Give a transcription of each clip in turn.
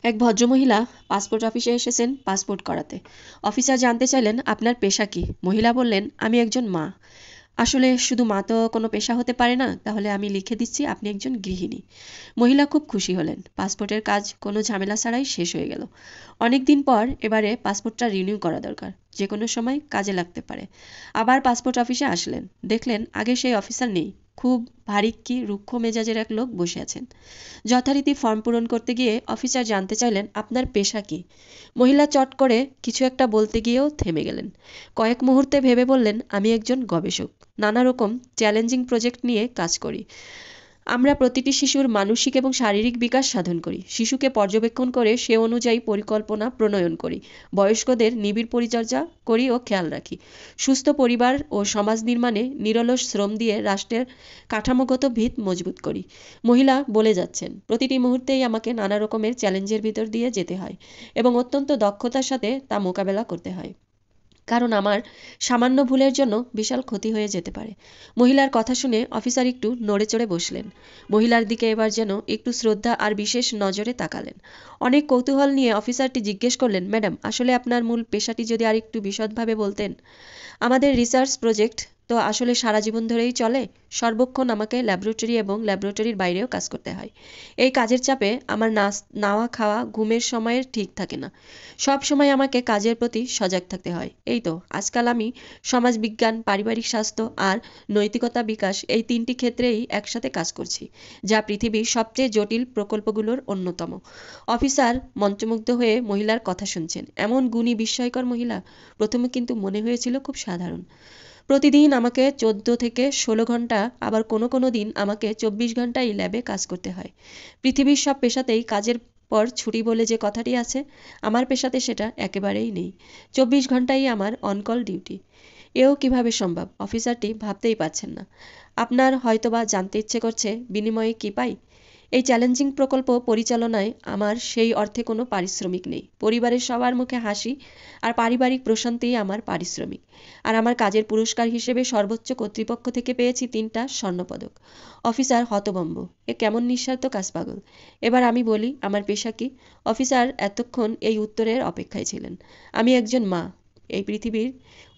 এক ভদ্রমহিলা পাসপোর্ট অফিসে এসেছেন পাসপোর্ট করাতে। অফিসার জানতে চাইলেন আপনার পেশা কি। মহিলা বললেন আমি একজন মা। আসলে শুধু মা তো কোনো পেশা হতে পারে না, তাহলে আমি লিখে দিচ্ছি আপনি একজন গৃহিণী। মহিলা খুব খুশি হলেন। পাসপোর্টের কাজ কোনো ঝামেলা ছাড়াই শেষ হয়ে গেল। অনেক দিন পর এবারে পাসপোর্টটা রিনিউ করা দরকার, যে কোনো সময় কাজে লাগতে পারে। আবার পাসপোর্ট অফিসে আসলেন, দেখলেন আগে সেই অফিসার নেই। খুব ভারিক্কি রুক্ষ মেজাজের এক লোক বসে আছেন। যথারীতি ফর্ম পূরণ করতে গিয়ে অফিসার জানতে চাইলেন আপনার পেশা কি। মহিলা চট করে কিছু একটা বলতে গিয়েও থেমে গেলেন। কয়েক মুহূর্তে ভেবে বললেন আমি একজন গবেষক। নানা রকম চ্যালেঞ্জিং প্রজেক্ট নিয়ে কাজ করি। আমরা প্রতিটি শিশুর মানসিক এবং শারীরিক বিকাশ সাধন করি, শিশুকে পর্যবেক্ষণ করে সে অনুযায়ী পরিকল্পনা প্রণয়ন করি, বয়স্কদের নিবিড় পরিচর্যা করি ও খেয়াল রাখি, সুস্থ পরিবার ও সমাজ নির্মাণে নিরলস শ্রম দিয়ে রাষ্ট্রের কাঠামোগত ভিত মজবুত করি। মহিলা বলে যাচ্ছেন প্রতিটি মুহূর্তেই আমাকে নানা রকমের চ্যালেঞ্জের ভিতর দিয়ে যেতে হয় এবং অত্যন্ত দক্ষতার সাথে তা মোকাবেলা করতে হয়, কারণ আমার সামান্য ভুলের জন্য বিশাল ক্ষতি হয়ে যেতে পারে। মহিলার কথা শুনে অফিসার একটু নড়েচড়ে বসলেন। মহিলার দিকে এবার যেন একটু শ্রদ্ধা আর বিশেষ নজরে তাকালেন। অনেক কৌতূহল নিয়ে অফিসারটি জিজ্ঞেস করলেন ম্যাডাম, আসলে আপনার মূল পেশাটি যদি আর একটু বিশদভাবে বলতেন। আমাদের রিসার্চ প্রজেক্ট তো আসলে সারা জীবন ধরেই চলে। সর্বক্ষণ আমাকে ল্যাবরেটরি এবং ল্যাবরেটরির বাইরেও কাজ করতে হয়। এই কাজের চাপে আমার নাওয়া খাওয়া ঘুমের সময়ের ঠিক থাকে না। সব সময় আমাকে কাজের প্রতি সজাগ থাকতে হয়। এই তো আজকাল আমি সমাজবিজ্ঞান, পারিবারিক স্বাস্থ্য আর নৈতিকতা বিকাশ এই তিনটি ক্ষেত্রেই একসাথে কাজ করছি, যা পৃথিবীর সবচেয়ে জটিল প্রকল্পগুলোর অন্যতম। অফিসার মন্ত্রমুগ্ধ হয়ে মহিলার কথা শুনছেন। এমন গুণী বিস্ময়কর মহিলা। প্রথমে কিন্তু মনে হয়েছিল খুব সাধারণ। প্রতিদিন আমাকে 14 থেকে 16 ঘন্টা, আবার কোনো কোনো দিন আমাকে 24 ঘন্টাই ল্যাবে কাজ করতে হয়। পৃথিবীর সব পেশাতেই কাজের পর ছুটি বলে যে কথাটি আছে, আমার পেশাতে সেটা একেবারেই নেই। 24 ঘন্টাই আমার অনকল ডিউটি। এও কিভাবে সম্ভব? অফিসারটি ভাবতেই পারছেন না। আপনার হয়তোবা জানতে ইচ্ছে করছে বিনিময়ে কি পাই। এই চ্যালেঞ্জিং প্রকল্প পরিচালনায় আমার সেই অর্থে কোনো পারিশ্রমিক নেই। পরিবারের সবার মুখে হাসি আর পারিবারিক প্রশান্তিই আমার পারিশ্রমিক। আর আমার কাজের পুরস্কার হিসেবে সর্বোচ্চ কর্তৃপক্ষ থেকে পেয়েছি 3টা স্বর্ণপদক। অফিসার হতভম্ব। এ কেমন নিঃস্বার্থ কাজ পাগল। এবার আমি বলি আমার পেশা কি। অফিসার এতক্ষণ এই উত্তরের অপেক্ষায় ছিলেন। আমি একজন মা, এই পৃথিবীর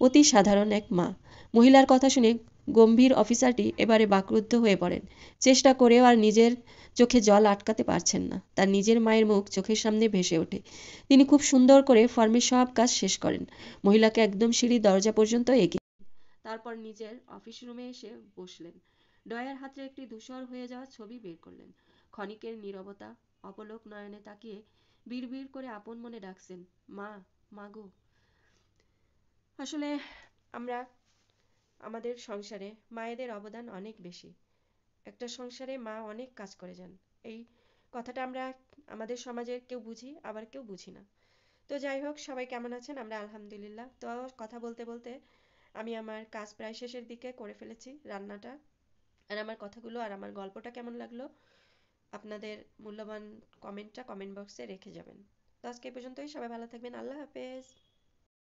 অতি সাধারণ এক মা। মহিলার কথা শুনে গম্ভীর অফিসারটি এবারে বাকরুদ্ধ হয়ে পড়েন। চেষ্টা করেও আর নিজের চোখে জল আটকাতে পারছেন না। তার নিজের মায়ের মুখ চোখের সামনে ভেসে ওঠে। তিনি খুব সুন্দর করে ফর্মের সব কাজ শেষ করেন। মহিলাকে একদম সিঁড়ির দরজা পর্যন্ত এগিয়ে, তারপর নিজের অফিস রুমে এসে বসলেন। ড্রয়ার হাতে একটি ধূসর হয়ে যাওয়া ছবি বের করলেন। ক্ষণিকের নীরবতা, অপলক নয়নে তাকিয়ে বিড়বিড় করে আপন মনে ডাকছেন, মা, মাগো। আসলে আমরা আমাদের সংসারে মায়েদের অবদান অনেক বেশি। একটা সংসারে মা অনেক কাজ করে যান। এই কথাটা আমরা আমাদের সমাজের কেউ বুঝি, আবার কেউ বুঝি না। তো যাই হোক, সবাই কেমন আছেন? আমরা আলহামদুলিল্লাহ। তো কথা বলতে বলতে আমি আমার কাজ প্রায় শেষের দিকে করে ফেলেছি, রান্নাটা। আর আমার কথাগুলো আর আমার গল্পটা কেমন লাগলো, আপনাদের মূল্যবান কমেন্টটা কমেন্ট বক্সে রেখে যাবেন। তো আজকে এই পর্যন্তই। সবাই ভালো থাকবেন। আল্লাহ হাফেজ।